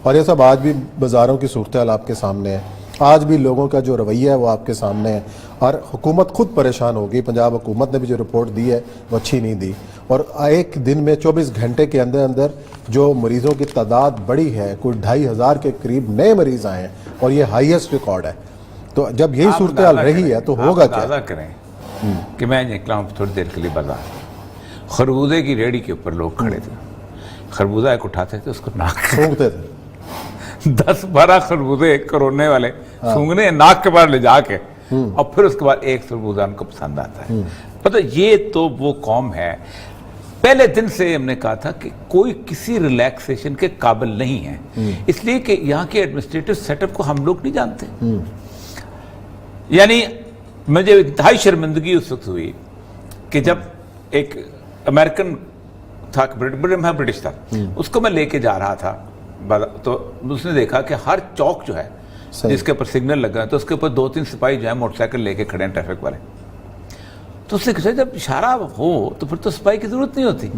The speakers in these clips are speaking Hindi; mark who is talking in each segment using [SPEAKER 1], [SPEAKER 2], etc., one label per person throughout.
[SPEAKER 1] और ये सब आज भी बाज़ारों की सूरत हाल आपके सामने है, आज भी लोगों का जो रवैया है वो आपके सामने है, और हुकूमत खुद परेशान होगी। पंजाब हुकूमत ने भी जो रिपोर्ट दी है वो अच्छी नहीं दी, और एक दिन में 24 घंटे के अंदर अंदर जो मरीज़ों की तादाद बढ़ी है, कोई 2500 के करीब नए मरीज़ आए हैं, और ये हाईएस्ट रिकॉर्ड है। तो जब यही सूरत हाल रही है तो होगा क्या?
[SPEAKER 2] करें कि मैं निकला हूँ थोड़ी देर के लिए बाजार, खरबूजे की रेहड़ी के ऊपर लोग खड़े थे, खरबूजा एक उठाते थे, उसको नाक
[SPEAKER 1] सूंघते थे।
[SPEAKER 2] 10-12 खरबूजे कोरोने वाले सूंघने नाक के बाहर ले जाके, और फिर उसके बाद एक खरबूजा उनको पसंद आता है। पता ये तो वो कौम है, पहले दिन से हमने कहा था कि कोई किसी रिलैक्सेशन के काबिल नहीं है, इसलिए कि यहाँ के एडमिनिस्ट्रेटिव सेटअप को हम लोग नहीं जानते। यानी मुझे इंतहाई शर्मिंदगी उस वक्त हुई कि जब एक अमेरिकन था, ब्रिटिश था, उसको मैं लेके जा रहा था, तो उसने देखा कि हर चौक जो है जिसके ऊपर सिग्नल लगा है तो उसके ऊपर 2-3 सिपाही जो है मोटरसाइकिल लेके खड़े हैं, ट्रैफिक वाले। तो उसने कहा जब इशारा हो तो फिर तो सिपाही की जरूरत नहीं होती,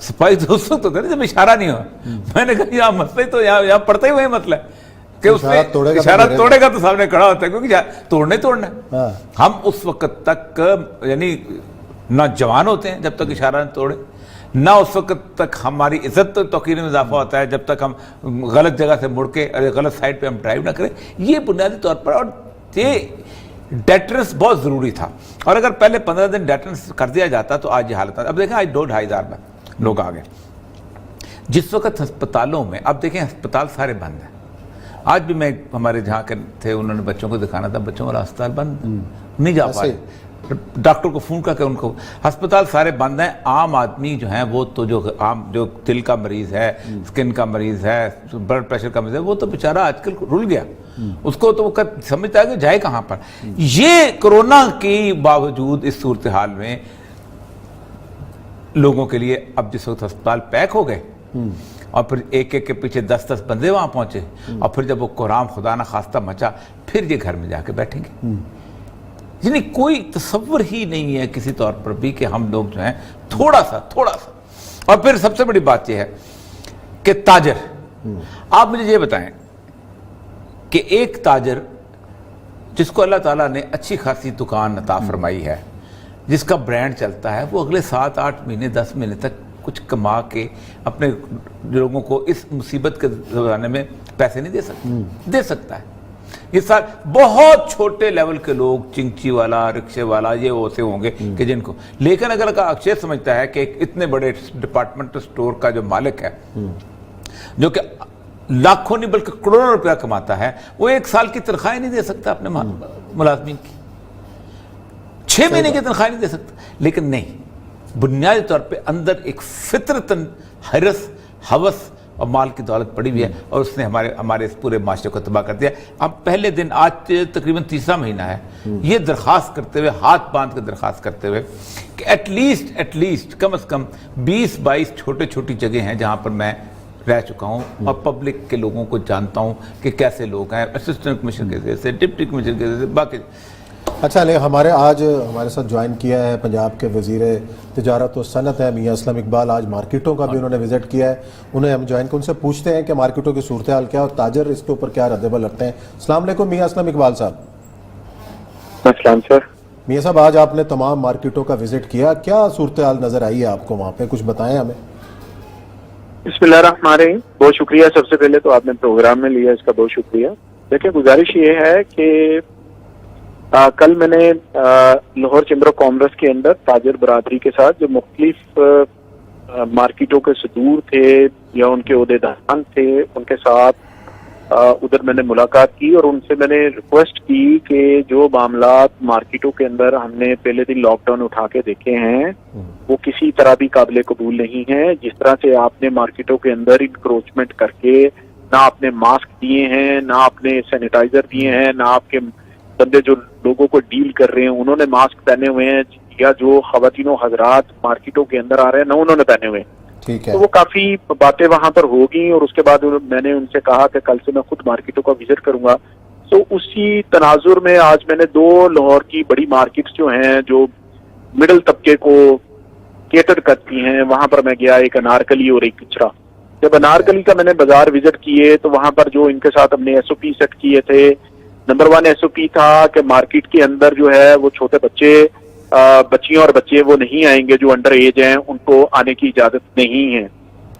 [SPEAKER 2] सिपाही तो उस वक्त तो करे जब इशारा नहीं हो। मैंने कहा यहाँ मसला ही तो यहाँ पड़ता ही वही मसला है कि उसने इशारा तोड़ेगा तो सामने खड़ा होता है, क्योंकि तोड़ना है। हम उस वक्त तक यानी ना जवान होते हैं जब तक इशारा न तोड़े, ना उस वक्त तक हमारी इज्जत तो तौकीर में इजाफा होता है जब तक हम गलत जगह से मुड़ के गलत साइड पे हम ड्राइव ना करें। ये बुनियादी तौर पर, और ये डेटरेंस बहुत ज़रूरी था, और अगर पहले 15 दिन डेटरेंस कर दिया जाता तो आज ये हालत। अब देखें आज 2-2,500 में लोग आ गए। जिस वक्त अस्पतालों में, अब देखें अस्पताल सारे बंद हैं। आज भी मैं हमारे जहाँ के थे, उन्होंने बच्चों को दिखाना था, बच्चों वाला अस्पताल बंद, नहीं जा पाए। डॉक्टर को फोन करके उनको, अस्पताल सारे बंद हैं। आम आदमी जो है वो तो जो दिल का मरीज है, स्किन का मरीज है, ब्लड प्रेशर का मरीज है, वो तो बेचारा आजकल रुल गया, उसको तो वो समझता है कि जाए कहाँ पर। ये कोरोना के बावजूद इस सूरत हाल में लोगों के लिए अब जिस वक्त अस्पताल पैक हो गए और फिर एक एक के पीछे 10-10 बंदे वहां पहुंचे, और फिर जब वो कोराम खुदा ना खास्ता मचा, फिर ये घर में जाके बैठेंगे। यानी कोई तसव्वुर ही नहीं है किसी तौर पर भी कि हम लोग जो हैं थोड़ा सा। और फिर सबसे बड़ी बात यह है कि ताजर, आप मुझे ये बताएं कि एक ताजर जिसको अल्लाह ताला ने अच्छी खासी दुकान अता फरमाई है, जिसका ब्रांड चलता है, वो अगले 7-8 महीने 10 महीने तक कुछ कमा के अपने लोगों को इस मुसीबत के ज़माने में पैसे नहीं दे सकता है। ये सारे बहुत छोटे लेवल के लोग, चिंची वाला, रिक्शे वाला, ये वैसे होंगे कि जिनको, लेकिन अगर का अक्षय समझता है कि इतने बड़े डिपार्टमेंटल स्टोर का जो मालिक है, जो कि लाखों नहीं बल्कि करोड़ों रुपया कमाता है, वो 1 साल की तनख्वाह नहीं दे सकता अपने मुलाजमीन की, 6 महीने की तनख्वाह नहीं दे सकता। लेकिन नहीं, बुनियादी तौर पे अंदर एक फितरतन हरस, हवस और माल की दौलत पड़ी हुई है, और उसने हमारे इस पूरे माशरे को तबाह कर दिया। अब पहले दिन, आज तकरीबन 3रा महीना है, ये दरख्वास्त करते हुए, हाथ बांध के दरख्वास्त करते हुए कि एटलीस्ट कम से कम 20-22 छोटी जगह हैं जहाँ पर मैं रह चुका हूँ और पब्लिक के लोगों को जानता हूँ कि कैसे लोग हैं, असिस्टेंट कमिश्नर के जरिए से, डिप्टी कमिश्नर के जरिए से, बाकी।
[SPEAKER 1] अच्छा, ले आज हमारे साथ ज्वाइन किया है पंजाब के वज़ीर तिजारत और सनत है मियाँ असलम इकबाल। आज मार्केटों का भी उन्होंने विजिट किया है, उन्हें हम ज्वाइन कर उनसे पूछते हैं कि मार्केटों की सूरत हाल क्या, और ताजर इसके ऊपर क्या रद्दबल रखते हैं। अस्सलाम वालेकुम मियाँ असलम इकबाल साहब।
[SPEAKER 3] अस्सलाम सर।
[SPEAKER 1] मियाँ साहब, आज आपने तमाम मार्केटों का विजिट किया, क्या सूरत हाल नजर आई है आपको वहाँ पे, कुछ बताएं हमें।
[SPEAKER 3] बिस्मिल्लाहिर्रहमानिर्रहीम, बहुत शुक्रिया। सबसे पहले तो आपने प्रोग्राम में लिया, इसका बहुत शुक्रिया। देखिए, गुजारिश ये है कि कल मैंने लाहौर चैम्बर ऑफ कॉमर्स के अंदर ताजर बरादरी के साथ जो मुख्तलिफ मार्केटों के सदूर थे या उनके ओहदेदार थे, उनके साथ उधर मैंने मुलाकात की और उनसे मैंने रिक्वेस्ट की कि जो मामलात मार्केटों के अंदर हमने पहले दिन लॉकडाउन उठा के देखे हैं वो किसी तरह भी काबिल कबूल नहीं है। जिस तरह से आपने मार्केटों के अंदर इंक्रोचमेंट करके ना आपने मास्क दिए हैं, ना आपने सैनिटाइजर दिए हैं, ना आपके बंदे जो लोगों को डील कर रहे हैं उन्होंने मास्क पहने हुए हैं, या जो खवातीनो हजरात मार्केटों के अंदर आ रहे हैं ना उन्होंने पहने हुए।
[SPEAKER 1] ठीक है।
[SPEAKER 3] तो वो काफी बातें वहां पर होगी और उसके बाद मैंने उनसे कहा कि कल से मैं खुद मार्केटों का विजिट करूंगा। तो उसी तनाजुर में आज मैंने 2 लाहौर की बड़ी मार्केट्स जो हैं, जो मिडिल तबके को केटर करती हैं, वहां पर मैं गया, एक अनारकली और एक किचरा। जब अनारकली का मैंने बाजार विजिट किए तो वहां पर जो इनके साथ हमने एसओपी सेट किए थे, नंबर 1 एसओपी था कि मार्केट के अंदर जो है वो छोटे बच्चे, बच्चियां और बच्चे वो नहीं आएंगे जो अंडर एज हैं, उनको आने की इजाजत नहीं है।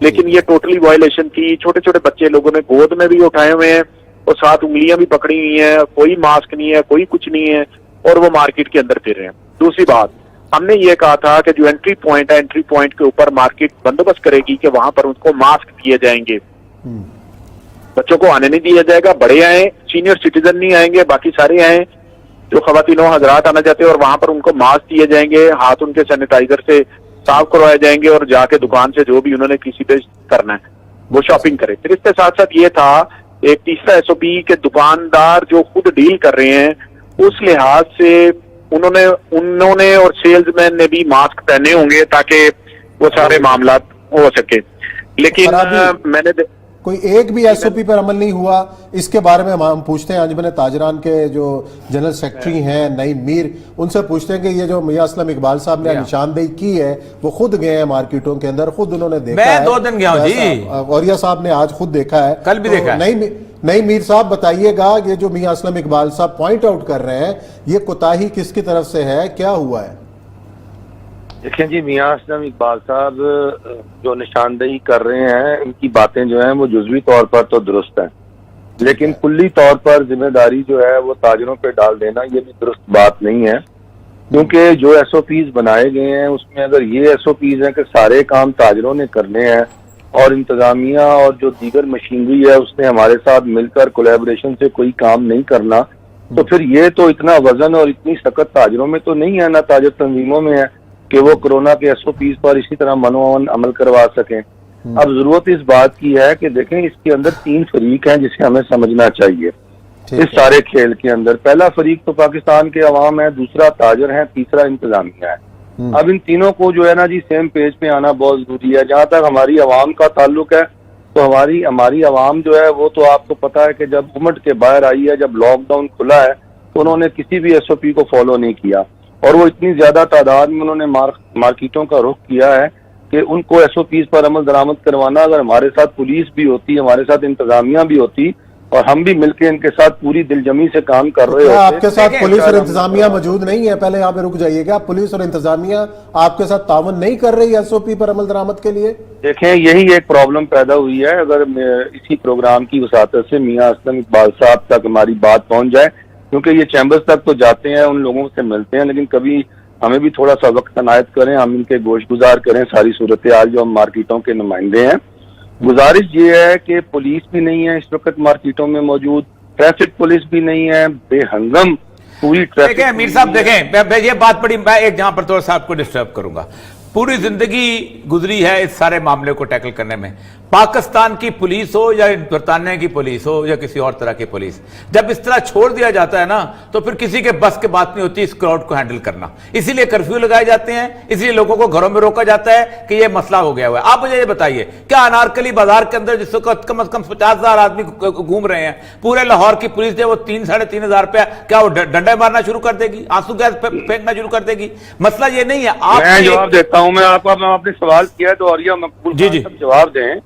[SPEAKER 3] लेकिन ये टोटली वायलेशन थी। छोटे छोटे बच्चे लोगों ने गोद में भी उठाए हुए हैं और 7 उंगलियां भी पकड़ी हुई हैं, कोई मास्क नहीं है, कोई कुछ नहीं है, और वो मार्केट के अंदर फिर रहे हैं। दूसरी बात, हमने ये कहा था कि जो एंट्री पॉइंट है, एंट्री पॉइंट के ऊपर मार्केट बंदोबस्त करेगी कि वहां पर उनको मास्क दिए जाएंगे, बच्चों को आने नहीं दिया जाएगा, बड़े आए, सीनियर सिटीजन नहीं आएंगे, बाकी सारे आए, जो खवातीनों हजरात आना चाहते हैं, और वहां पर उनको मास्क दिए जाएंगे, हाथ उनके सैनिटाइजर से साफ करवाए जाएंगे, और जाके दुकान से जो भी उन्होंने किसी पे करना है वो शॉपिंग करे। फिर इसके साथ साथ ये था एक तीसरा एसओपी के दुकानदार जो खुद डील कर रहे हैं, उस लिहाज से उन्होंने और सेल्समैन ने भी मास्क पहने होंगे ताकि वो सारे मामला हो सके। लेकिन मैंने
[SPEAKER 1] कोई एक भी एसओपी पर अमल नहीं हुआ। इसके बारे में हम पूछते हैं अंजुमन ताजरान के जो जनरल सेक्रेटरी हैं नईम मीर, उनसे पूछते हैं कि ये जो मियां असलम इकबाल साहब ने निशानदेही की है, वो खुद गए हैं मार्केटों के अंदर, खुद उन्होंने देखा है।
[SPEAKER 2] मैं 2 दिन गया हूं जी,
[SPEAKER 1] औरिया साहब ने आज खुद देखा है,
[SPEAKER 2] कल भी देखा है।
[SPEAKER 1] नईम मीर साहब बताइएगा, ये जो मियां असलम इकबाल साहब पॉइंट आउट कर रहे हैं, ये कोताही किसकी तरफ से है, क्या हुआ है?
[SPEAKER 4] देखें जी, मियां असलम इकबाल साहब जो निशानदेही कर रहे हैं, इनकी बातें जो हैं वो जुज़वी तौर पर तो दुरुस्त हैं, लेकिन कुल्ली तौर पर जिम्मेदारी जो है वो ताजरों पे डाल देना ये भी दुरुस्त बात नहीं है। क्योंकि जो एसओपीज बनाए गए हैं उसमें अगर ये एसओपीज हैं कि सारे काम ताजरों ने करने हैं और इंतजामिया और जो दीगर मशीनरी है उसने हमारे साथ मिलकर कोलैबोरेशन से कोई काम नहीं करना, तो फिर ये तो इतना वजन और इतनी सख्त ताजरों में तो नहीं है, ना ताजर तंजीमों में है कि वो कोरोना के एसओपीज पर इसी तरह मनोवन अमल करवा सकें। अब जरूरत इस बात की है कि देखें, इसके अंदर 3 फरीक हैं जिसे हमें समझना चाहिए इस सारे खेल के अंदर। पहला फरीक तो पाकिस्तान के अवाम है, दूसरा ताजर है, तीसरा इंतजामिया है। अब इन तीनों को जो है ना जी सेम पेज पे आना बहुत जरूरी है। जहां तक हमारी अवाम का ताल्लुक है तो हमारी अवाम जो है वो तो आपको पता है कि जब उमड़ के बाहर आई है, जब लॉकडाउन खुला है, तो उन्होंने किसी भी एसओपी को फॉलो नहीं किया, और वो इतनी ज्यादा तादाद में उन्होंने मार्केटों का रुख किया है कि उनको एसओपीज पर अमल दरामद करवाना, अगर हमारे साथ पुलिस भी होती, हमारे साथ इंतजामिया भी होती और हम भी मिलकर इनके साथ पूरी दिलजमी से काम कर रहे होते।
[SPEAKER 1] आपके साथ पुलिस और इंतजामिया मौजूद नहीं है? पहले यहाँ पे रुक जाइएगा, पुलिस और इंतजामिया आपके साथ तावन नहीं कर रही एसओपी पर अमल दरामद के लिए?
[SPEAKER 4] देखें, यही एक प्रॉब्लम पैदा हुई है। अगर इसी प्रोग्राम की वसातत से मियां असलम इकबाल साहब तक हमारी बात पहुंच जाए, क्योंकि ये चैम्बर्स तक तो जाते हैं, उन लोगों से मिलते हैं, लेकिन कभी हमें भी थोड़ा सा वक्त अनायत करें, हम इनके गोशगुजार करें सारी सूरत हाल जो हम मार्केटों के नुमाइंदे हैं। गुजारिश ये है कि पुलिस भी नहीं है इस वक्त मार्केटों में मौजूद, ट्रैफिक पुलिस भी नहीं है, बेहंगम पूरी ट्रैफिक।
[SPEAKER 2] देखें मीर साहब, देखें ये बात बड़ी, मैं एक जहां पर थोड़ा सा आपको डिस्टर्ब करूंगा। पूरी जिंदगी गुजरी है इस सारे मामले को टैकल करने में। पाकिस्तान की पुलिस हो या बरतानिया की पुलिस हो या किसी और तरह की पुलिस, जब इस तरह छोड़ दिया जाता है ना, तो फिर किसी के बस की बात नहीं होती इस क्राउड को हैंडल करना। इसीलिए कर्फ्यू लगाए जाते हैं, इसलिए लोगों को घरों में रोका जाता है कि यह मसला हो गया हुआ है। आप मुझे ये बताइए, क्या अनारकली बाजार के अंदर जिस वक्त कम से कम 50,000 आदमी घूम रहे हैं, पूरे लाहौर की पुलिस जो वो 3-3.5 हजार रुपया, क्या वो डंडे मारना शुरू कर देगी, आंसू गैस फेंकना शुरू कर देगी? मसला ये नहीं है।
[SPEAKER 4] मैं जवाब देता हूं, मैं आपने सवाल किया है तो और मकबूल जवाब दें।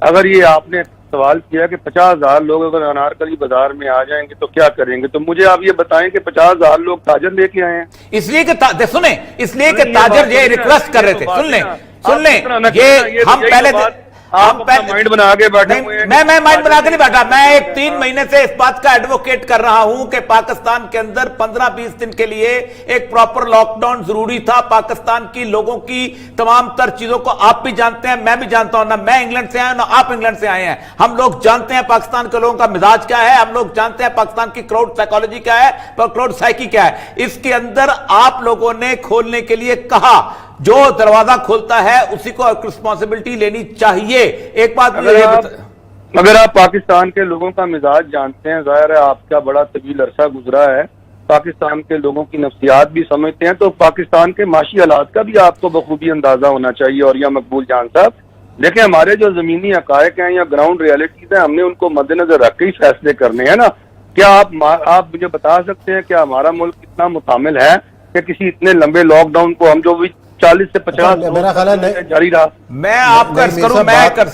[SPEAKER 4] अगर ये आपने सवाल किया कि 50,000 लोग अगर अनारकली बाजार में आ जाएंगे तो क्या करेंगे, तो मुझे आप ये बताएं कि 50,000 लोग ताजर लेके आए हैं।
[SPEAKER 2] इसलिए कि सुने, इसलिए कि ताजर ये रिक्वेस्ट कर रहे थे। सुन लें, ये हम पहले
[SPEAKER 4] माइंड बना के बैठे हुए हैं।
[SPEAKER 2] मैं माइंड बना के नहीं बैठा, मैं 3 महीने से इस बात का एडवोकेट कर रहा हूं कि पाकिस्तान के अंदर 15-20 दिन के लिए एक प्रॉपर लॉकडाउन जरूरी था। पाकिस्तान की लोगों की तमाम तर चीजों को आप भी जानते हैं, मैं भी जानता हूं, ना मैं इंग्लैंड से आया ना आप इंग्लैंड से आए हैं। हम लोग जानते हैं पाकिस्तान के लोगों का मिजाज क्या है, हम लोग जानते हैं पाकिस्तान की क्राउड साइकोलॉजी क्या है, क्राउड साइकी क्या है। इसके अंदर आप लोगों ने खोलने के लिए कहा, जो दरवाजा खोलता है उसी को रिस्पॉन्सिबिलिटी लेनी चाहिए। एक बात
[SPEAKER 4] अगर आप पाकिस्तान के लोगों का मिजाज जानते हैं, जाहिर है आपका बड़ा तवील अरसा गुजरा है, पाकिस्तान के लोगों की नफ्सियात भी समझते हैं, तो पाकिस्तान के माशी हालात का भी आपको बखूबी अंदाजा होना चाहिए। और या मकबूल जान साहब, देखिए हमारे जो जमीनी हकायक हैं या ग्राउंड रियलिटीज हैं, हमने उनको मद्देनजर रख के ही फैसले करने हैं ना। क्या आप मुझे बता सकते हैं क्या हमारा मुल्क कितना मुतामिल है कि किसी इतने लंबे लॉकडाउन को हम जो भी 40 से 50
[SPEAKER 1] मेरा ख्याल है
[SPEAKER 4] जारी रहा।
[SPEAKER 2] मैं आपका करूं, मैं कर